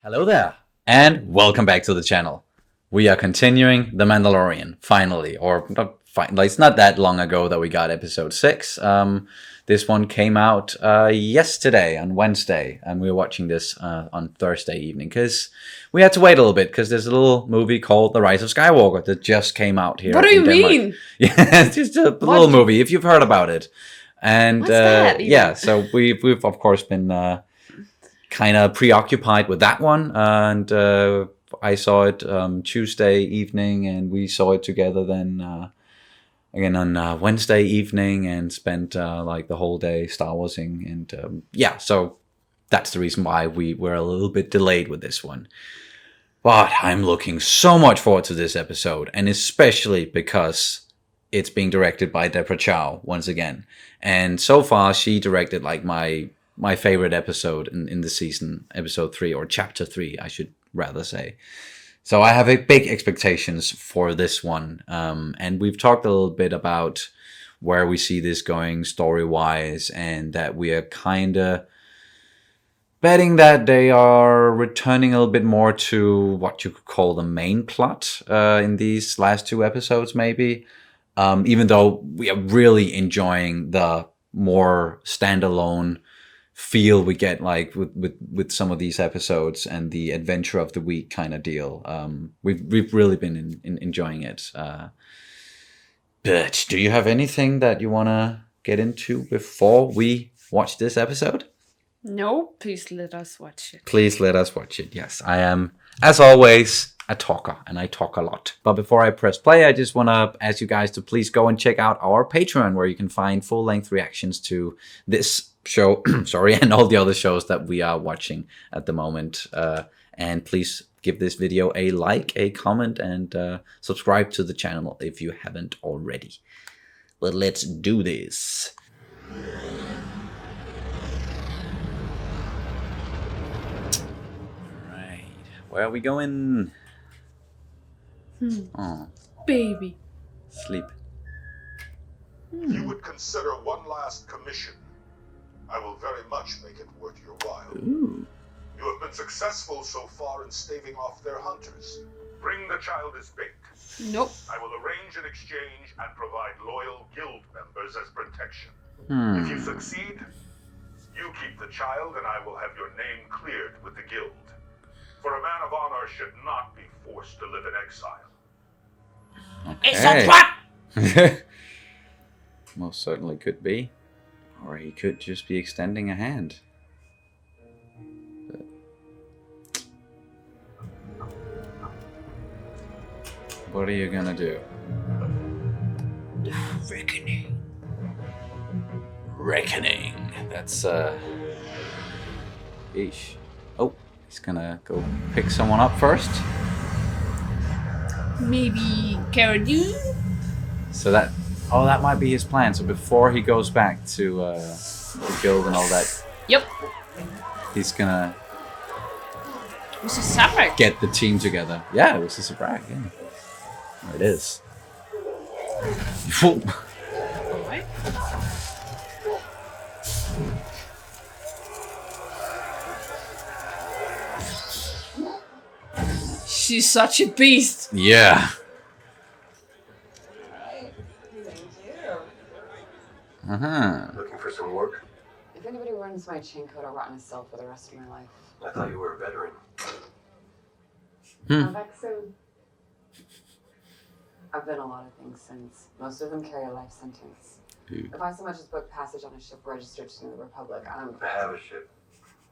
Hello there, and welcome back to the channel. We are continuing The Mandalorian, finally, or not finally, it's not that long ago that we got episode 6. This one came out yesterday, on Wednesday, and we were watching this on Thursday evening, because we had to wait a little bit, because there's a little movie called The Rise of Skywalker that just came out here. What do you mean? Yeah, it's just a little movie, if you've heard about it. And What's that even? yeah, so we've of course been kind of preoccupied with that one, and I saw it Tuesday evening, and we saw it together then again on Wednesday evening, and spent like the whole day Star Warsing, and yeah, so that's the reason why we were a little bit delayed with this one. But I'm looking so much forward to this episode, and especially because it's being directed by Deborah Chow once again, and so far she directed like my favorite episode in the season, episode 3, or chapter 3, I should rather say. So I have big expectations for this one. And we've talked a little bit about where we see this going story-wise, and that we are kind of betting that they are returning a little bit more to what you could call the main plot in these last 2 episodes, maybe. Even though we are really enjoying the more standalone feel we get, like with some of these episodes, and the adventure of the week kind of deal. We've really been enjoying it. But do you have anything that you want to get into before we watch this episode? No, please let us watch it. Please let us watch it. Yes, I am, as always, a talker, and I talk a lot. But before I press play, I just want to ask you guys to please go and check out our Patreon, where you can find full-length reactions to this show, sorry, and all the other shows that we are watching at the moment. And please give this video a like, a comment, and subscribe to the channel if you haven't already. But let's do this. Right, where are we going? Oh, Baby. sleep. If you would consider one last commission, I will very much make it worth your while. Ooh. You have been successful so far in staving off their hunters. Bring the child as bait. Nope. I will arrange an exchange and provide loyal guild members as protection. If you succeed, you keep the child, and I will have your name cleared with the guild. For a man of honor should not be forced to live in exile. Okay. It's a trap! Most certainly could be. Or he could just be extending a hand. But... what are you gonna do? Reckoning. Reckoning. That's, Eesh. Oh, he's gonna go pick someone up first. Maybe Cara Dune? So that... oh, that might be his plan. So before he goes back to the guild and all that, Yep. he's gonna It was a Sabrak. get the team together. Yeah, it was a Sabrak. Yeah, there it is. Alright. She's such a beast. Yeah. Looking for some work? If anybody runs my chain code, I'll rot in a cell for the rest of my life. I thought you were a veteran. I've been a lot of things since. Most of them carry a life sentence. If I so much as book passage on a ship registered to the Republic, I'm I have a ship.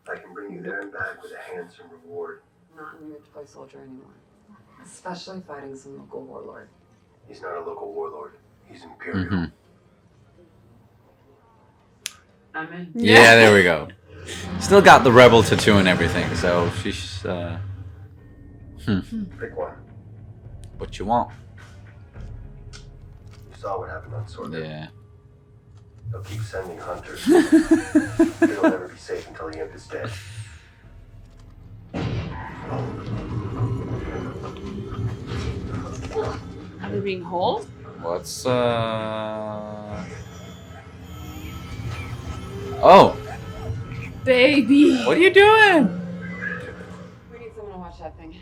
I can bring you there and back with a handsome reward. not in the mood to play soldier anymore. Especially fighting some local warlord. He's not a local warlord. He's Imperial. I'm in. Yeah, there we go. Still got the rebel tattoo and everything, so she's Pick one. what you want. You saw what happened on Sorghum. Yeah. They'll keep sending hunters. It'll never be safe until the imp is dead. Are they being hauled? What's Oh, Baby. what are you doing? We need watch that thing.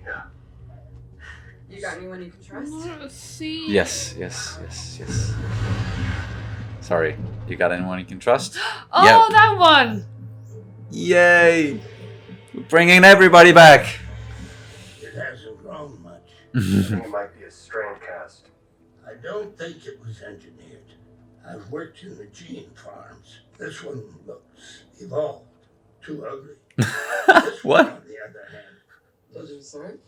Yeah. You got anyone you can trust? Let's see. Yes. Sorry, you got anyone you can trust? Oh, Yep. that one. Yay! We're bringing everybody back. It hasn't grown much. I think it might be a strand cast. I don't think it was engineered. I've worked in the gene farms. This one looks evolved. Too ugly. This What? one, on the other hand, Did you serve?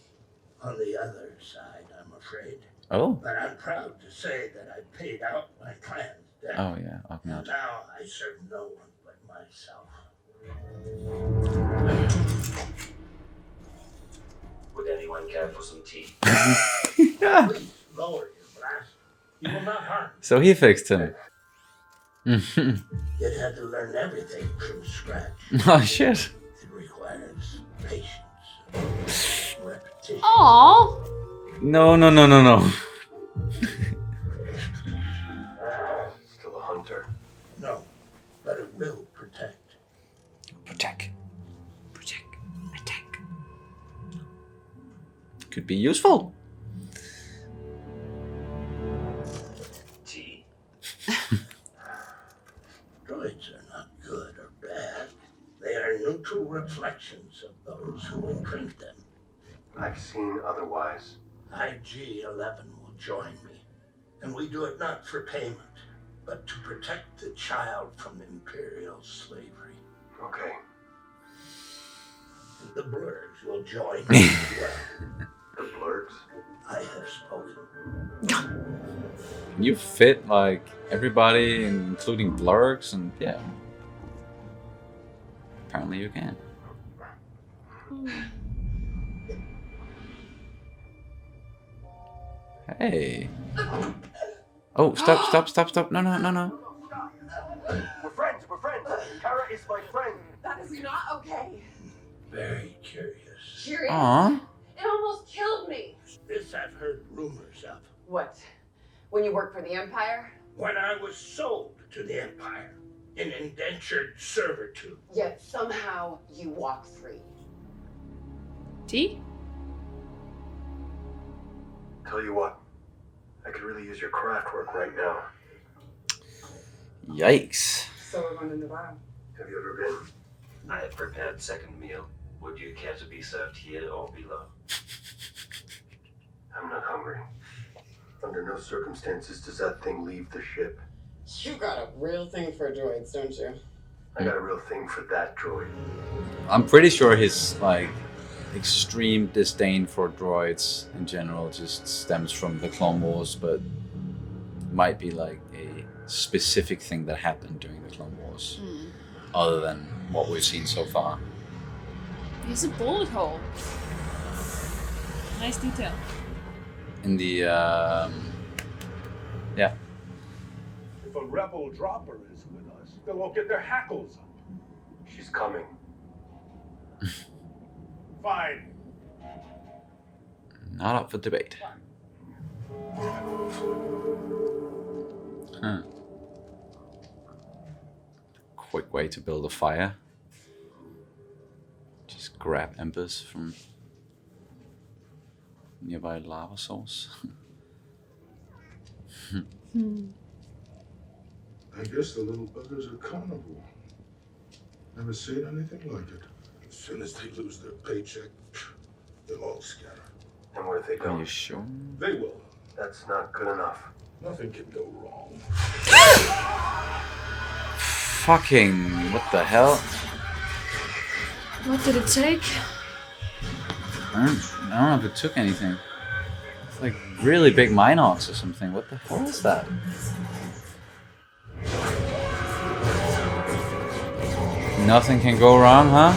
on the other side, I'm afraid. Oh. But I'm proud to say that I paid out my clan's debt. Oh yeah. Oh And god. now I serve no one but myself. Would anyone care for some tea? Please lower your blast. You will not harm. So he fixed him. It had to learn everything from scratch. Oh shit. It requires patience, repetition. Aw. No. Still a hunter. No, but it will protect. Protect. Attack. Could be useful. Tea. Droids are not good or bad. They are neutral reflections of those who imprint them. I've seen otherwise. IG-11 will join me, and we do it not for payment, but to protect the child from imperial slavery. Okay. The Blurs will join me as well. The blurgs. I have spoken. You fit like everybody, including blurgs, and yeah. Apparently you can. Hey. Oh, stop. No. We're friends. Kara is my friend. That is not okay. Very curious. Curious? Aw. It almost killed me. This I've heard rumors of. What? When you worked for the Empire? When I was sold to the Empire in indentured servitude. Yet somehow you walk free. Tea? Tell you what, I could really use your craft work right now. Yikes. So we're going to the Woaw. Have you ever been? I have prepared second meal. Would you care to be served here or below? I'm not hungry. Under no circumstances does that thing leave the ship. You got a real thing for droids, don't you? I got a real thing for that droid. I'm pretty sure his like extreme disdain for droids in general just stems from the Clone Wars, but might be like a specific thing that happened during the Clone Wars, other than what we've seen so far. He's a bullet hole. Nice detail. In the yeah. If a rebel dropper is with us, they'll all get their hackles up. She's coming. Fine. Not up for debate. Huh. Quick way to build a fire. Just grab embers from nearby lava source. I guess the little buggers are carnivore. Never seen anything like it. As soon as they lose their paycheck, they'll all scatter. And what if they Are don't? you sure? They will. That's not good enough. Nothing can go wrong. Fucking what the hell? What did it take? I don't know if it took anything. It's like really big Minox or something. What the hell is that? Nothing can go wrong, huh?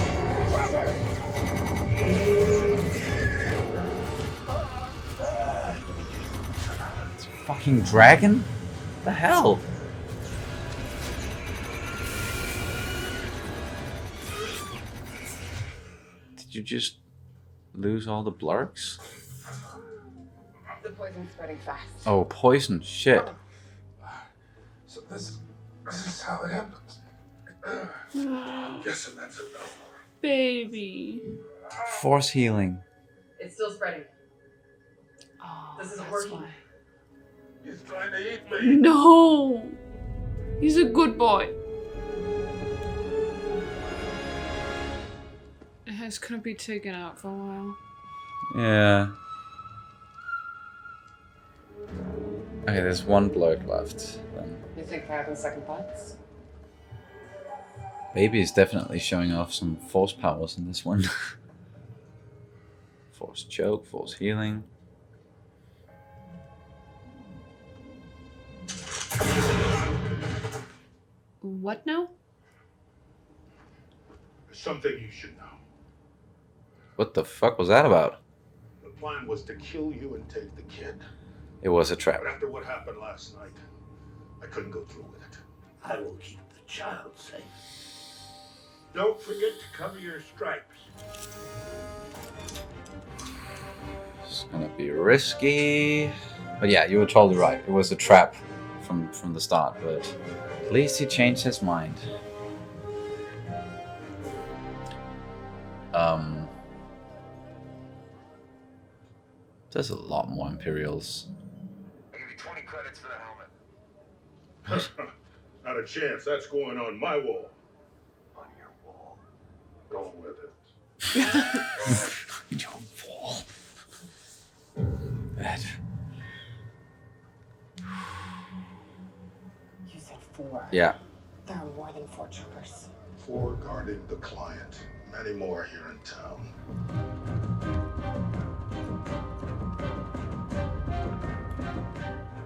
It's a fucking dragon? What the hell? Did you just lose all the blurks? The poison's spreading fast. Oh, poison. Shit. So this is how it happens. I'm guessing that's enough. Baby. Force healing. It's still spreading. Oh, This isn't that's working. why. He's trying to eat me. No! He's a good boy. It's gonna be taken out for a while. Yeah. Okay, there's one bloke left. Then. You think they're having second thoughts? Baby is definitely showing off some force powers in this one. Force choke, force healing. What now? There's something you should know. What the fuck was that about? The plan was to kill you and take the kid. It was a trap. But after what happened last night, I couldn't go through with it. I will keep the child safe. Don't forget to cover your stripes. It's gonna be risky. But yeah, you were totally right. It was a trap from the start, but at least he changed his mind. There's a lot more Imperials. I'll give you 20 credits for the helmet. Not a chance. That's going on my wall. On your wall. Go with it. Your wall. That. You said 4. Yeah. There are more than 4 troopers. 4 guarding the client. Many more here in town.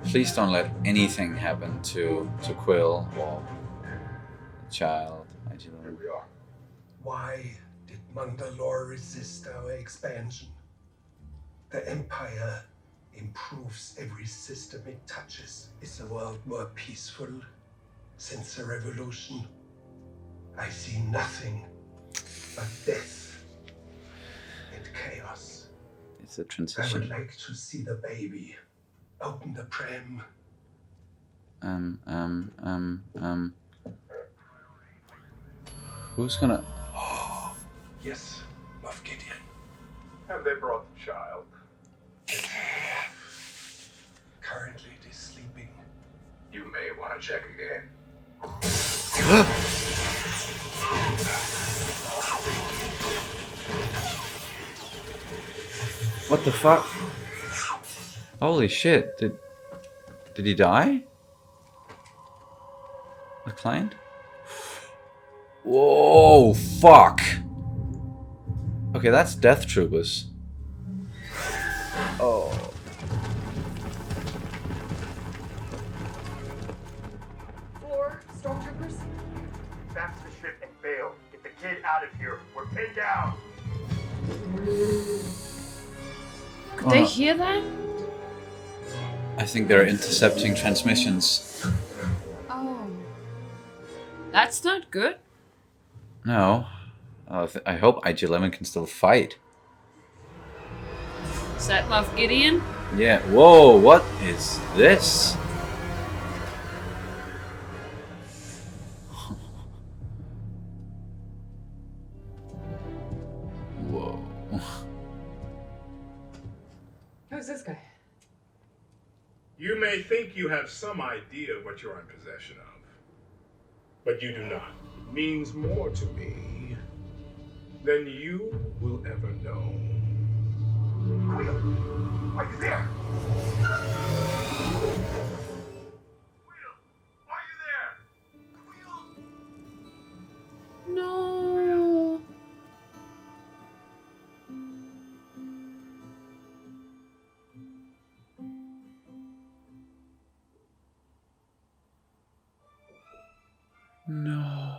Please don't let anything happen to Quill or the child. Here we are. Why did Mandalore resist our expansion? The Empire improves every system it touches. Is the world more peaceful since the revolution? I see nothing but death and chaos. It's a I would transition. like to see the baby. Open the pram. Who's gonna? Yes, Moff Gideon. Have they brought the child? Currently it is sleeping. You may want to check again. What the fuck? Holy shit! Did he die? The client? Whoa! Fuck! Okay, that's Death Troopers. Oh. Four stormtroopers? Back to the ship and bail. Get the kid out of here. We're pinned down. Could they hear that? I think they're intercepting transmissions. Oh. That's not good. No. I hope IG-11 can still fight. Is that Moff Gideon? Yeah. Whoa, what is this? Whoa. Who's this guy? You may think you have some idea of what you're in possession of, but you do not. It means more to me than you will ever know. Will, are you there? Will, are you there? Will. No. No.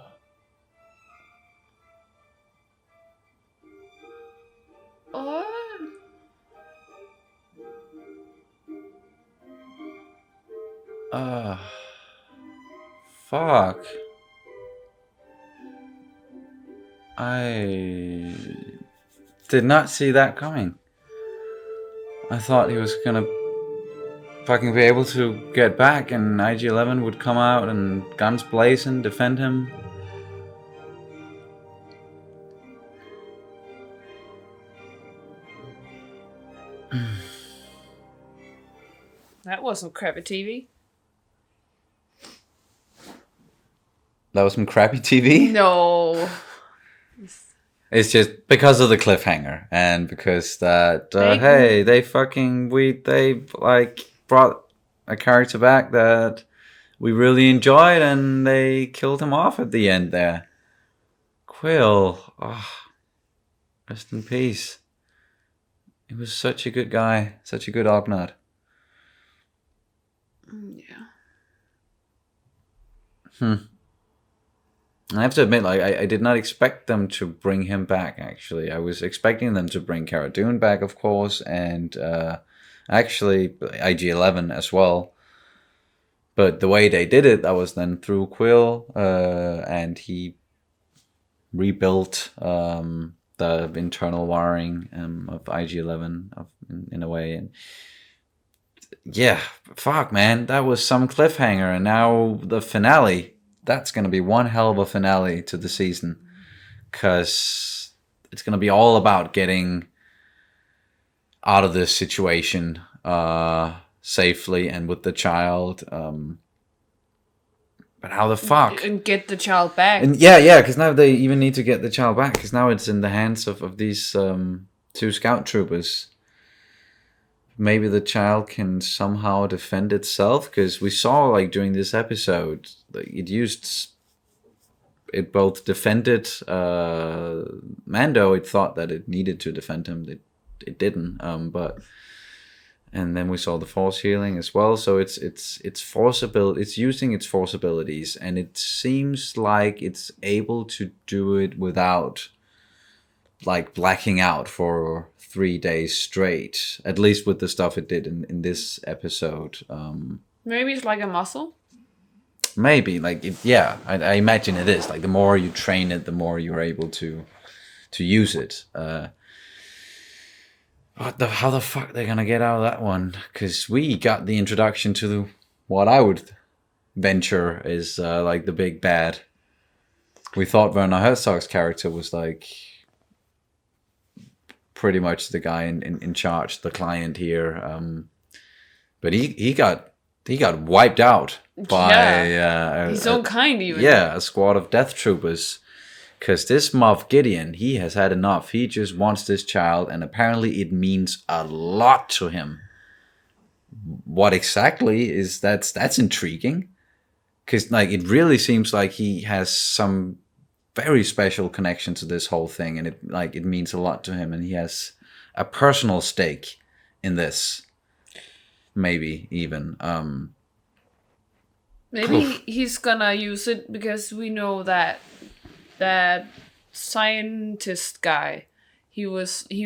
Oh. Fuck. I did not see that coming. I thought he was gonna fucking be able to get back and IG-11 would come out and guns blazing, defend him. That was some crappy TV. That was some crappy TV. No. It's just because of the cliffhanger and because that they like brought a character back that we really enjoyed and they killed him off at the end there. Quill, rest in peace. He was such a good guy, such a good Ognard. Yeah. I have to admit, like, I did not expect them to bring him back, actually. I was expecting them to bring Cara Dune back, of course, and actually IG-11 as well. But the way they did it, that was then through Quill, and he rebuilt the internal wiring of IG-11 in a way. And yeah, fuck, man, that was some cliffhanger. And now the finale. That's going to be one hell of a finale to the season, because it's going to be all about getting out of this situation safely and with the child. But how the fuck? And get the child back. And yeah, because now they even need to get the child back, because now it's in the hands of these two scout troopers. Maybe the child can somehow defend itself, because we saw, like, during this episode, it both defended Mando. It thought that it needed to defend him. It didn't. And then we saw the force healing as well. So it's using its force abilities, and it seems like it's able to do it without, like, blacking out for 3 days straight, at least with the stuff it did in this episode. Maybe it's like a muscle. Maybe, like, I imagine it is. Like, the more you train it, the more you're able to use it. How the fuck are they gonna get out of that one? Because we got the introduction to what I would venture is like the big bad. We thought Werner Herzog's character was like pretty much the guy in charge, the client here. But he got wiped out by his own kind, even. Yeah, a squad of death troopers. Because this Moff Gideon, he has had enough. He just wants this child, and apparently it means a lot to him. What exactly is that's intriguing. Because, like, it really seems like he has some very special connection to this whole thing, and it means a lot to him, and he has a personal stake in this. Maybe even. Maybe he's gonna use it because we know that scientist guy, he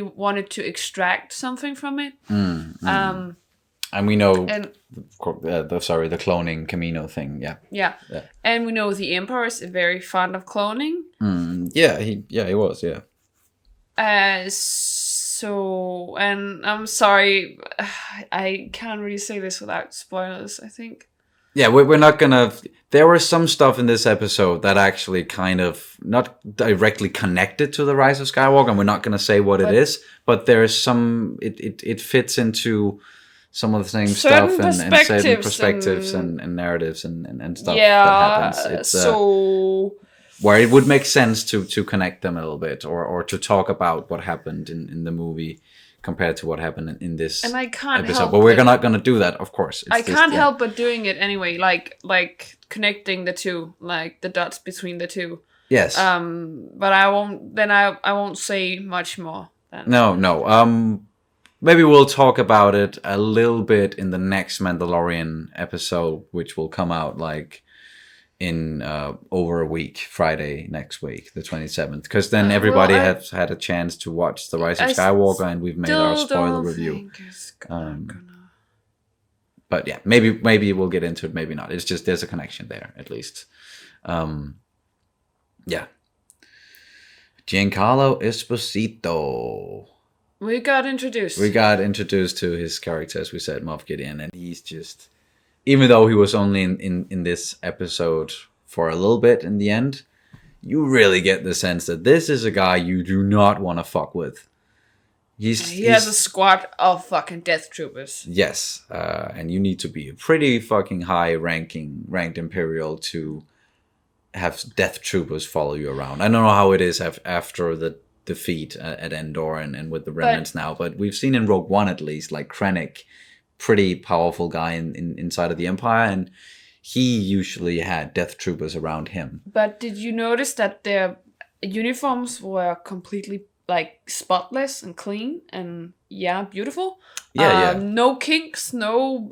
wanted to extract something from it. And we know the cloning Camino thing. Yeah. And we know the Emperor is very fond of cloning. He was. So, and I'm sorry, I can't really say this without spoilers, I think. Yeah, we're not gonna. There was some stuff in this episode that actually kind of not directly connected to the Rise of Skywalker, and we're not gonna say what it is. But there's some. It fits into some of the same stuff and certain perspectives and narratives and stuff that happens. It's so where it would make sense to connect them a little bit, or to talk about what happened in the movie compared to what happened in this and I can't episode. help but we're not going to do that, of course. I can't help but doing it anyway, like connecting the two, like the dots between the two. Yes. But I won't say much more. No. Maybe we'll talk about it a little bit in the next Mandalorian episode, which will come out like in over a week, Friday next week, the 27th, because then everybody has had a chance to watch The Rise of Skywalker, and we've made our spoiler review. But yeah, maybe we'll get into it, maybe not. It's just there's a connection there, at least. Yeah. Giancarlo Esposito. We got introduced to his character, as we said, Moff Gideon, and he's just, even though he was only in this episode for a little bit in the end, you really get the sense that this is a guy you do not want to fuck with. He has a squad of fucking death troopers. Yes, and you need to be a pretty fucking ranked Imperial to have death troopers follow you around. I don't know how it is after the defeat at Endor and with the remnants now, but we've seen in Rogue One at least, like Krennic, pretty powerful guy inside of the Empire, and he usually had death troopers around him. But did you notice that their uniforms were completely like spotless and clean and beautiful? No kinks, no.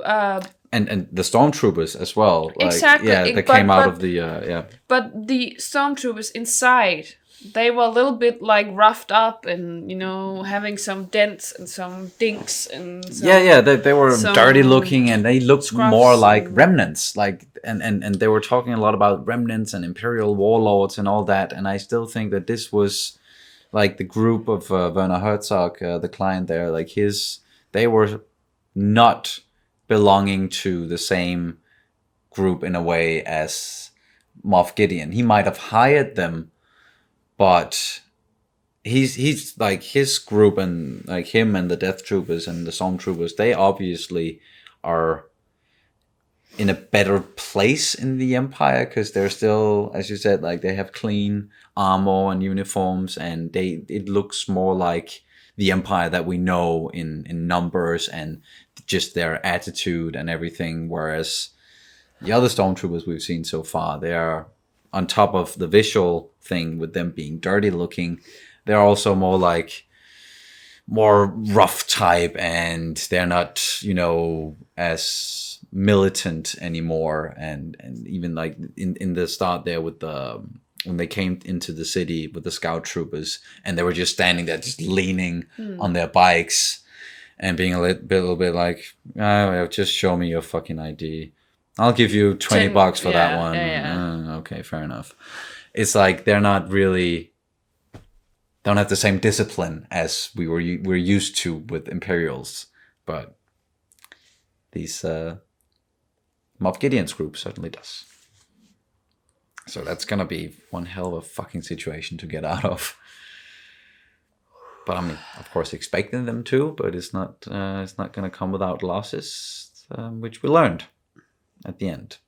And the stormtroopers as well. Like, exactly. Yeah, they came out of the But the stormtroopers inside, they were a little bit like roughed up and having some dents and some dinks and some, they were dirty looking and they looked more like remnants. Like and they were talking a lot about remnants and Imperial warlords and all that. And I still think that this was like the group of Werner Herzog, the client there. Like they were not belonging to the same group in a way as Moff Gideon. He might have hired them, but he's like his group and like him and the Death Troopers and the Stormtroopers, they obviously are in a better place in the Empire because they're still, as you said, like they have clean armor and uniforms, and it looks more like the Empire that we know in numbers and just their attitude and everything, whereas the other Stormtroopers we've seen so far, they are on top of the visual thing with them being dirty looking, they're also more rough type, and they're not, as militant anymore. And even like in the start there with when they came into the city with the scout troopers and they were just standing there just leaning on their bikes and being a little bit like, just show me your fucking ID. I'll give you $20 for that one. Okay, fair enough. It's like they're not really, don't have the same discipline as we're used to with Imperials, but these Moff Gideon's group certainly does. So that's gonna be one hell of a fucking situation to get out of. But I mean, of course, expecting them to, but it's not gonna come without losses, which we learned at the end.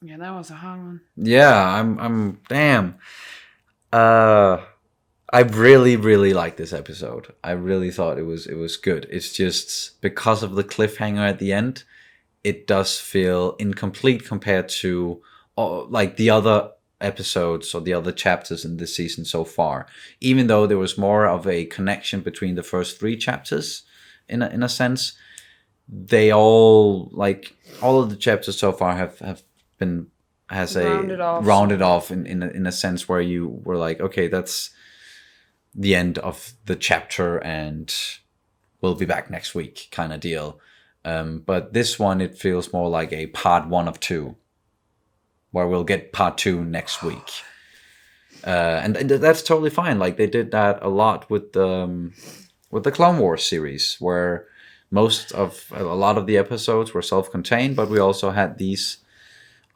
Yeah, that was a hard one. Yeah, I'm damn. I really, really liked this episode. I really thought it was good. It's just because of the cliffhanger at the end, it does feel incomplete compared to like the other episodes or the other chapters in this season so far. Even though there was more of a connection between the first 3 chapters, in a sense, they all of the chapters so far have been rounded off in a sense where you were like, okay, that's the end of the chapter and we'll be back next week kind of deal. But this one, it feels more like a part 1 of 2, where we'll get part 2 next week. And that's totally fine. Like they did that a lot with the Clone Wars series, where a lot of the episodes were self-contained, but we also had these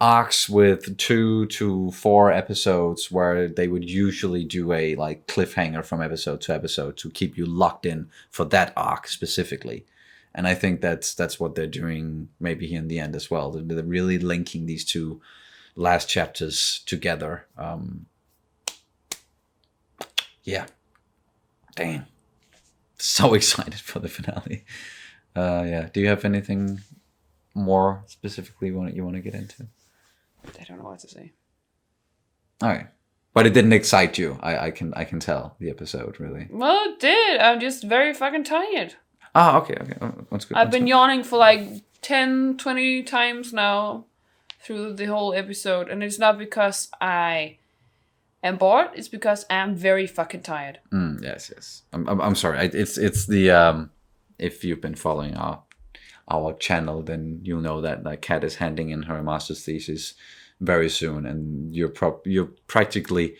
arcs with 2 to 4 episodes where they would usually do a cliffhanger from episode to episode to keep you locked in for that arc specifically. And I think that's what they're doing maybe here in the end as well. They're really linking these 2 last chapters together. Yeah. Damn. So excited for the finale. Yeah. Do you have anything more specifically you want to get into? I don't know what to say. All right. But it didn't excite you. I can tell the episode really. Well, it did. I'm just very fucking tired. Ah, okay. That's good. I've been yawning for 10, 20 times now through the whole episode, and it's not because I am bored. It's because I'm very fucking tired. Yes. I'm sorry. It's the if you've been following our channel, then you'll know that Kat is handing in her master's thesis very soon, and you're practically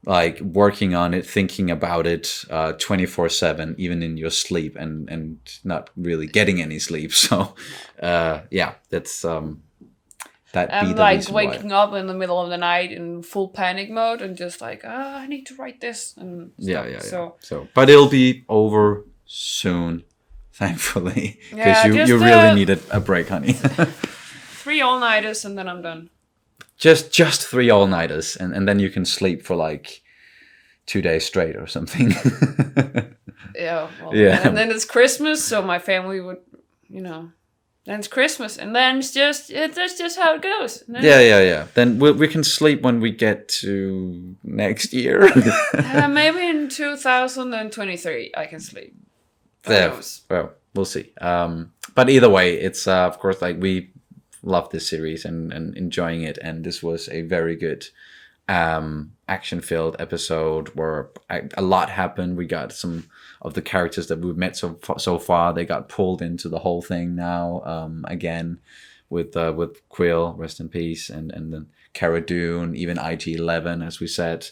working on it, thinking about it 24/7, even in your sleep, and not really getting any sleep. So yeah, that's that. I'm waking up in the middle of the night in full panic mode and just I need to write this and stuff. Yeah. So but it'll be over soon, thankfully, because Yeah, you just, really needed a break, honey. 3 all-nighters and then I'm done. just 3 all-nighters, and then you can sleep for like 2 days straight or something. Yeah, well, Yeah. and then it's Christmas, so my family would, then it's Christmas, and then that's just how it goes. And then Yeah. Then we can sleep when we get to next year. maybe in 2023 I can sleep. Who Yeah, knows? well, we'll see. But either way, it's of course like we love this series and enjoying it, and this was a very good action-filled episode where a lot happened. We got some of the characters that we've met so far. They got pulled into the whole thing now again with Quill, rest in peace, and then Cara Dune, even IG-11, as we said.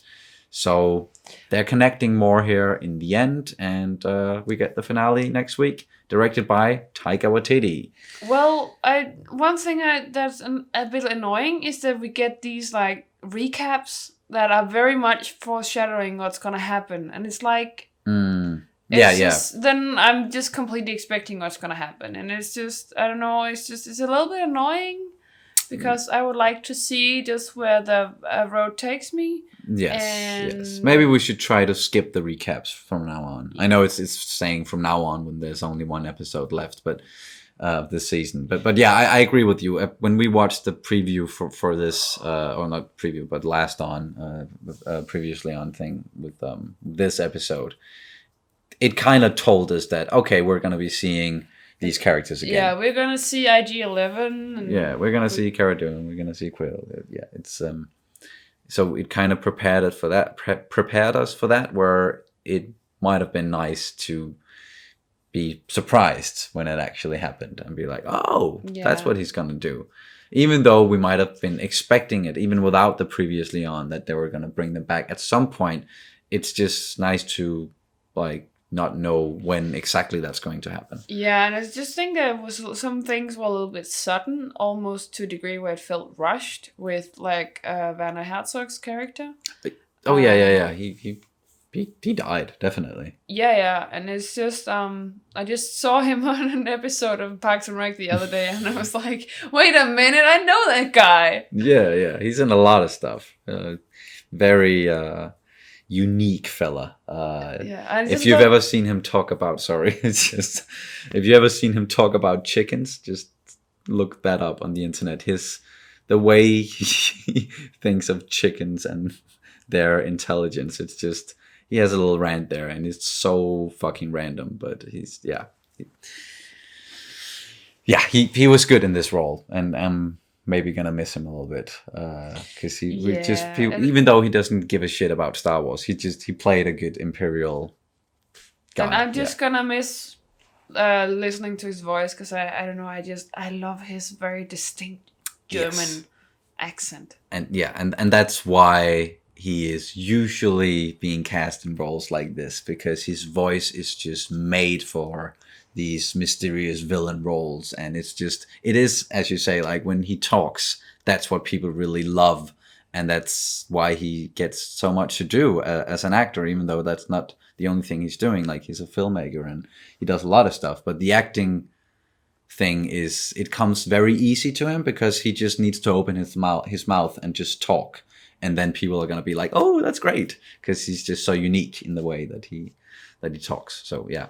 So they're connecting more here in the end, and we get the finale next week, directed by Taika Waititi. Well, one thing that's a bit annoying is that we get these like recaps that are very much foreshadowing what's gonna happen, and it's like, then I'm just completely expecting what's gonna happen, and it's just, I don't know, it's a little bit annoying because I would like to see just where the road takes me. Yes. Maybe we should try to skip the recaps from now on. I know it's saying from now on when there's only 1 episode left, but this season. But yeah, I agree with you. When we watched the preview for this, or not preview, but previously on thing with this episode, it kind of told us that, okay, we're going to be seeing these characters again. Yeah, we're going to see IG-11. And we're going to see Cara Dune. We're going to see Quill. Yeah, it's... So it kind of prepared us for that, where it might have been nice to be surprised when it actually happened and be like, oh, that's what he's going to do. Even though we might have been expecting it, even without the previously on, that they were going to bring them back at some point, it's just nice to like not know when exactly that's going to happen. Yeah, and I just think that some things were a little bit sudden, almost to a degree where it felt rushed with like Werner Herzog's character. Yeah. He died, definitely. Yeah, and it's just I just saw him on an episode of Parks and Rec the other day, and I was like, wait a minute, I know that guy. Yeah, he's in a lot of stuff. Very unique fella. If you've ever seen him talk about, if you ever seen him talk about chickens, just look that up on the internet. The way he thinks of chickens and their intelligence, it's just, he has a little rant there, and it's so fucking random, but he was good in this role, and I'm maybe gonna miss him a little bit because even though he doesn't give a shit about Star Wars, he played a good Imperial guy. And I'm just gonna miss listening to his voice because I don't know, I love his very distinct German accent. And that's why he is usually being cast in roles like this, because his voice is just made for these mysterious villain roles, and it is, as you say, like when he talks, that's what people really love, and that's why he gets so much to do as an actor, even though that's not the only thing he's doing. Like, he's a filmmaker and he does a lot of stuff, but the acting thing it comes very easy to him because he just needs to open his mouth and just talk, and then people are going to be like, oh, that's great, because he's just so unique in the way that he talks. So yeah.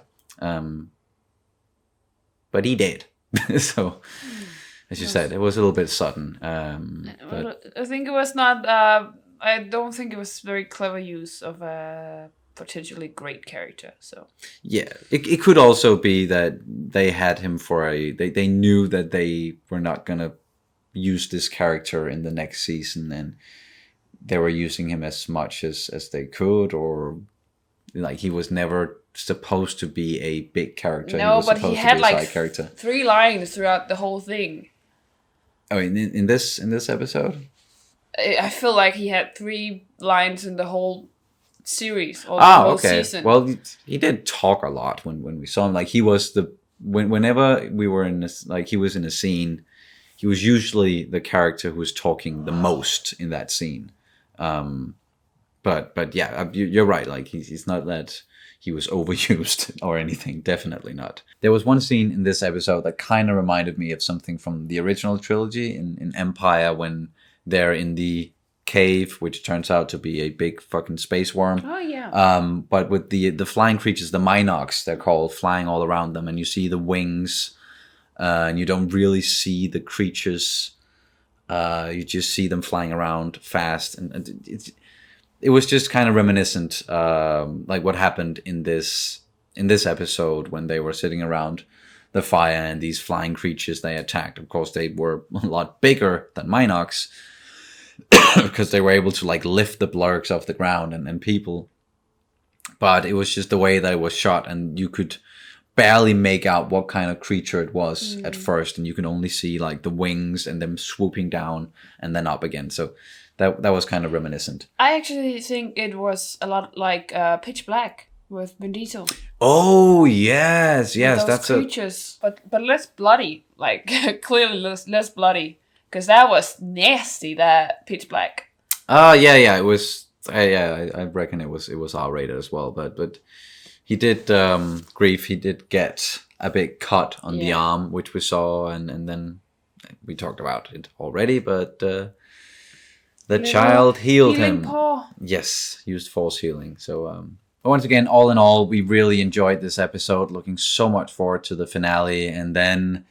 But he did. So, as you said, it was a little bit sudden. But I think it was not. I don't think it was very clever use of a potentially great character. So yeah, it could also be that they had him for they knew that they were not gonna use this character in the next season, and they were using him as much as they could, or like he was never supposed to be a big character. No, but he had like 3 lines throughout the whole thing. Oh, in this episode? I feel like he had 3 lines in the whole series or the whole season. Well, he did talk a lot when we saw him. Like, he was whenever we were in this, like, he was in a scene, he was usually the character who was talking the most in that scene. But yeah, you're right. Like, he's not that he was overused or anything. Definitely not. There was one scene in this episode that kind of reminded me of something from the original trilogy in Empire, when they're in the cave, which turns out to be a big fucking space worm. Oh yeah. But with the flying creatures, the Minox, they're called, flying all around them, and you see the wings, and you don't really see the creatures. You just see them flying around fast, and it was just kind of reminiscent, like what happened in this episode when they were sitting around the fire and these flying creatures they attacked. Of course, they were a lot bigger than Minox because they were able to like lift the blurgs off the ground and people. But it was just the way that it was shot, and you could barely make out what kind of creature it was at first, and you can only see like the wings and them swooping down and then up again. So that was kind of reminiscent. I actually think it was a lot like Pitch Black with Vin Diesel. Oh yes, Those that's creatures, but less bloody. Like clearly less bloody, because that was nasty. That Pitch Black. Yeah, it was. I reckon it was R-rated as well, but he did Grief. He did get a big cut on the arm, which we saw, and then we talked about it already. But the child healed him. Paw. Yes, used force healing. So once again, all in all, we really enjoyed this episode. Looking so much forward to the finale, and then.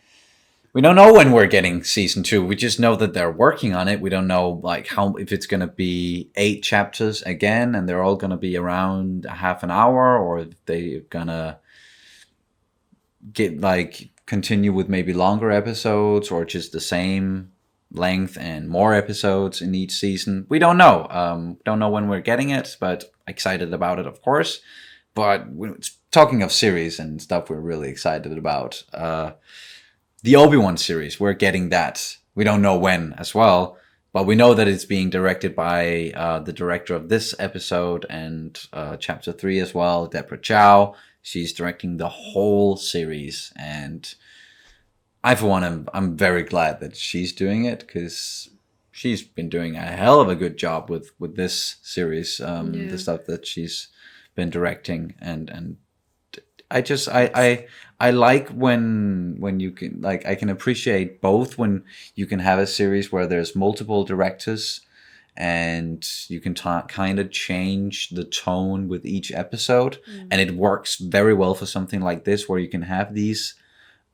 We don't know when we're getting season 2. We just know that they're working on it. We don't know like how, if it's gonna be 8 chapters again, and they're all gonna be around a half an hour, or if they're gonna get like continue with maybe longer episodes, or just the same length and more episodes in each season. We don't know. Don't know when we're getting it, but excited about it, of course. But talking of series and stuff, we're really excited about. The Obi-Wan series, we're getting that. We don't know when as well, but we know that it's being directed by the director of this episode and chapter 3 as well, Deborah Chow. She's directing the whole series, and I, for one, I'm very glad that she's doing it, because she's been doing a hell of a good job with this series, the stuff that she's been directing, and I like when you can, like, I can appreciate both when you can have a series where there's multiple directors and you can kind of change the tone with each episode, and it works very well for something like this, where you can have these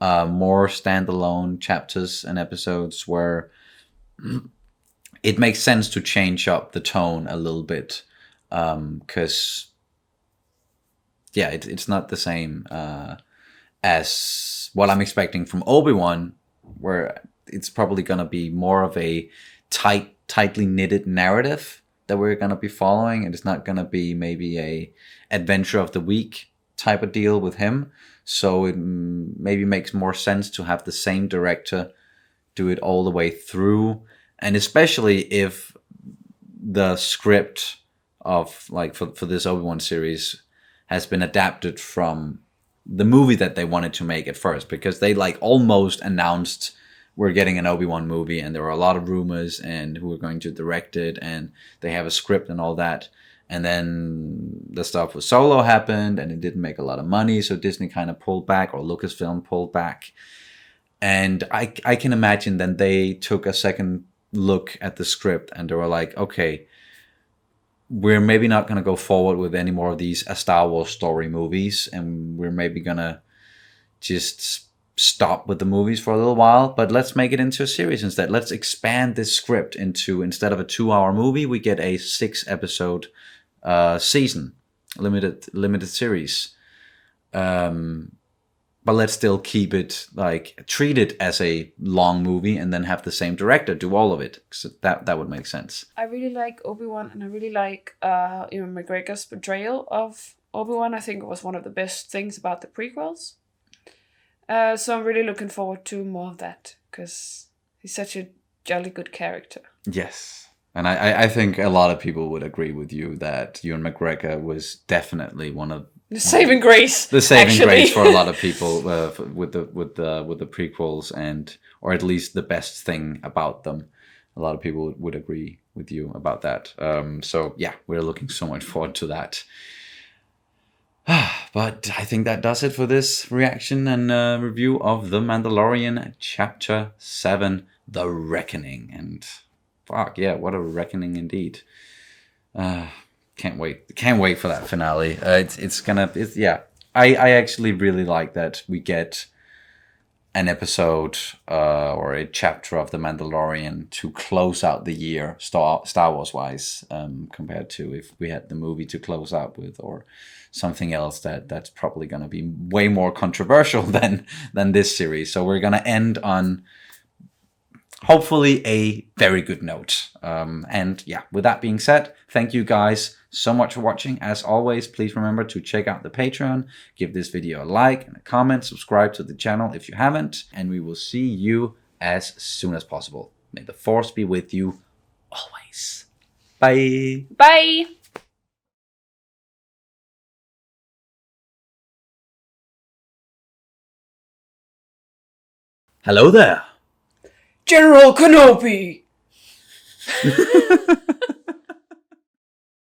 more standalone chapters and episodes where it makes sense to change up the tone a little bit, because it's not the same as what I'm expecting from Obi-Wan, where it's probably going to be more of a tightly knitted narrative that we're going to be following, and it's not going to be maybe a adventure of the week type of deal with him. So it maybe makes more sense to have the same director do it all the way through, and especially if the script of, like, for this Obi-Wan series has been adapted from the movie that they wanted to make at first, because they like almost announced we're getting an Obi-Wan movie, and there were a lot of rumors and who were going to direct it, and they have a script and all that. And then the stuff with Solo happened, and it didn't make a lot of money, so Disney kind of pulled back, or Lucasfilm pulled back. And I can imagine then they took a second look at the script, and they were like, okay, we're maybe not going to go forward with any more of these Star Wars story movies, and we're maybe going to just stop with the movies for a little while, but let's make it into a series instead. Let's expand this script into, instead of a 2-hour movie, we get a 6-episode season, limited series. But let's still keep it, like, treat it as a long movie, and then have the same director do all of it. So that would make sense. I really like Obi-Wan, and I really like Ewan McGregor's portrayal of Obi-Wan. I think it was one of the best things about the prequels. So I'm really looking forward to more of that, because he's such a jolly good character. Yes. And I think a lot of people would agree with you that Ewan McGregor was definitely one of the saving grace. The saving grace for a lot of people with the prequels, or at least the best thing about them. A lot of people would agree with you about that. So yeah, we're looking so much forward to that. But I think that does it for this reaction and review of The Mandalorian Chapter 7, The Reckoning. And fuck, yeah, what a reckoning indeed. Can't wait for that finale. I actually really like that we get an episode or a chapter of The Mandalorian to close out the year Star Wars wise, compared to if we had the movie to close out with, or something else that's probably going to be way more controversial than this series. So we're going to end on hopefully a very good note. And yeah, with that being said, thank you guys so much for watching. As always, please remember to check out the Patreon, give this video a like and a comment, subscribe to the channel if you haven't, and we will see you as soon as possible. May the Force be with you always. Bye. Bye. Hello there. General Kenobi!